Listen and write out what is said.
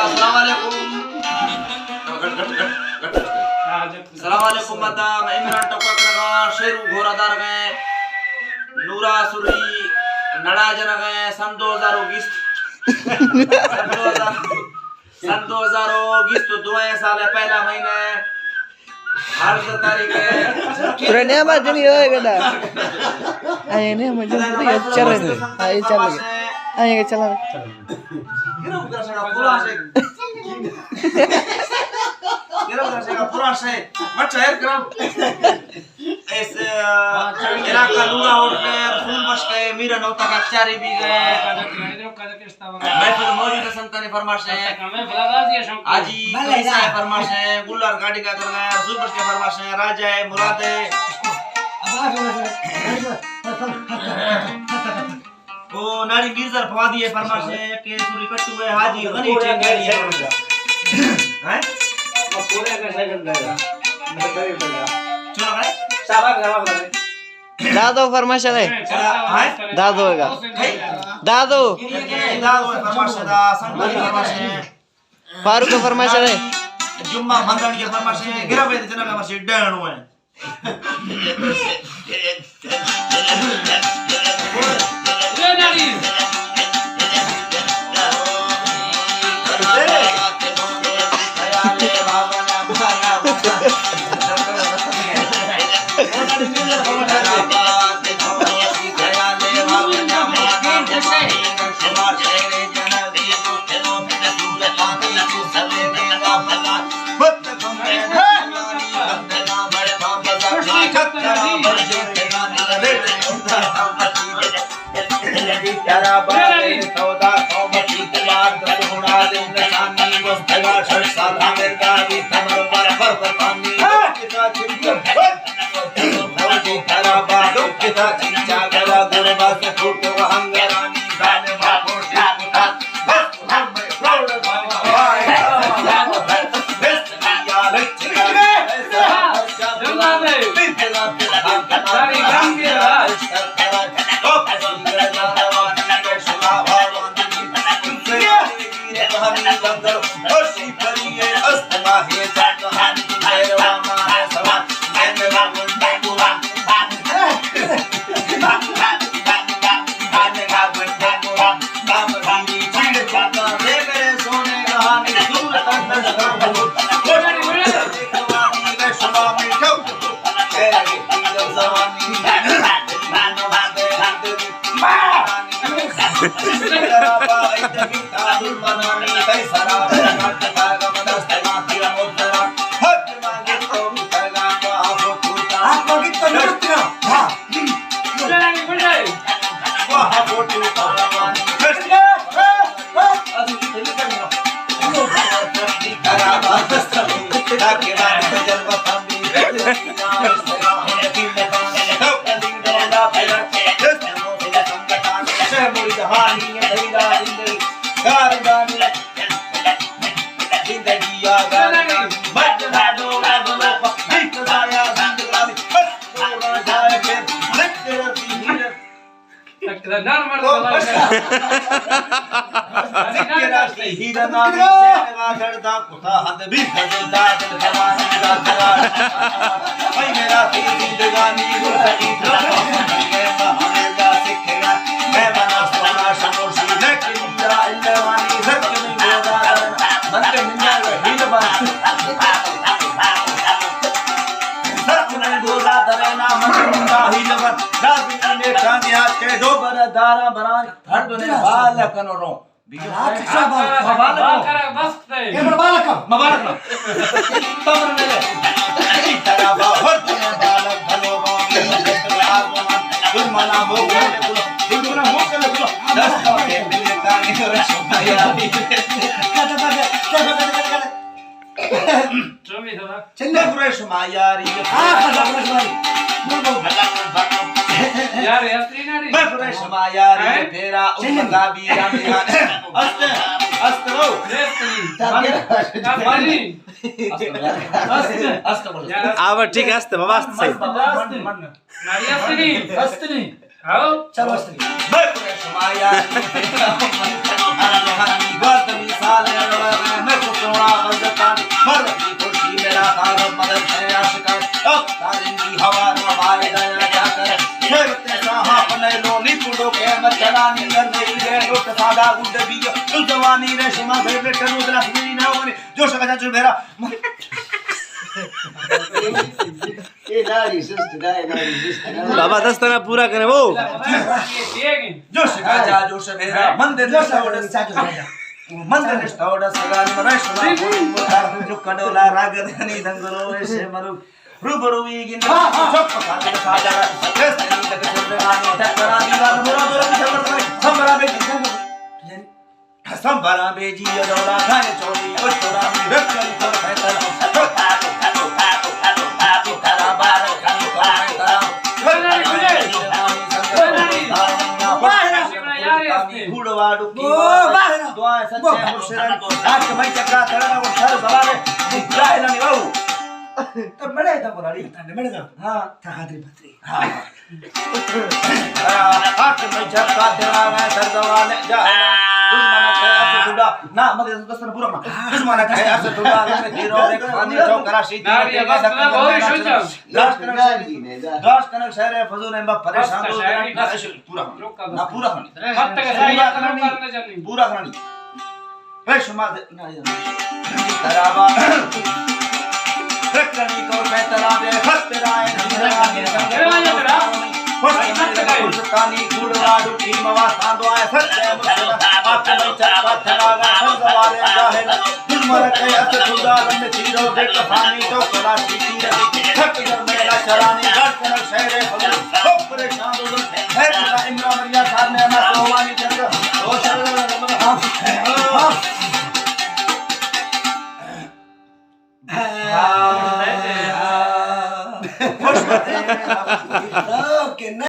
सलामवालेकुम माता मैं इमरान टोका करगा शेरू घोरादार गए नूरा सुरी नड़ा जना गए सन 2020 तो 2 साल पहला महीना हर तारीख है पुराने बात नहीं होएगा आए ने मुझे चल रहे आए चल आएगा चला पूरा से मत शहर करम इस इलाका लूगा होटल फूल बस के मीरा नौता का चारी भी गए मैं फिर मौजूद संतानी फरमाश है आजी कैसा है फरमाश है गुल्लार गाड़ी का कर गया रसूल बस के फरमाश है राजा है मुराद है ओ नारी गिरजर फवादी है फरमाश है के सूरी कट्टू है हाजी गनी टेंगड़ी है हैं पूरे का सेकंड देगा चलो भाई शाबाश दादो फरमाइश है दादो होगा दादो फरमाश है संतानी फरमाश है फारूक फरमाइश है जुम्मा मंदन के फरमाश है गिरा पे जना का मस्जिद डण हुए यार यात्री नारी मैं पूरा समायारी तेरा उम्मता भी रामियान अस्ते अस्ते वो मारी अस्ते बोलो आवर ठीक है अस्ते बाबा अस्ते सही नारी अस्ते नहीं आओ चलो अस्ते मैं पूरा समायारी तेरा उम्मता भी रामियान तो के मचलानी गंदगी रे लोट सादा गुड बीज तू जवानी रे शिमा से बेट रुद्र लक्ष्मी ना होने जो सका जो मेरा बाबा 10 तना पूरा करे वो जो सका जो से मेरा मंदिर जो सका जा मंदिर निष्ठोड़ सगा नरेश ना जो कडोला राग धनी दंगलो ऐसे मरु रूबरूई गिन चुप खाते साजा केस नहीं तक सुनने आने टकरा दीवार बुरा बुरा संबरा बेजी दौड़ा खाने चोरी ओ चोरा रखनी तो फैसल गुड़वाड़ू की दुआ सच्चे मुर्शिदन आज के भाई चक्रा थड़ा वो सर सवारे निकला है ना निवाऊ तो बड़े था बोलाड़ी बड़े था हां था खातिर पत्री हां आज मैं चक्रा थड़ा मैं सर सवारे जा दुश्मन के ऐसे सुड़ा ना मगर दुश्मन पूरा ना दुश्मन के ऐसे सुड़ा में हीरो रे खानी चौकरा सीधी गाश कनक शहर है फजूल है परेशान हो पूरा ना पूरा पूरा करनी है शुमा तराबा रखनी को बेतरा दे खतरा है पुष्टानी गुड़वाड़ू की मवा सांदवाए सत्य मुझे आपके में चक्का थरागा संगवाले जाहिल दुश्मन के अस सुदालन में चीरो दे कहानी तो कला सीधी रही थक कर मेरा चरानी गढ़ कनक शहर फल खूब परेशान हो है पिता इमरान मरिया साहब ने ना सोवानी चंद्र ओ शरण हां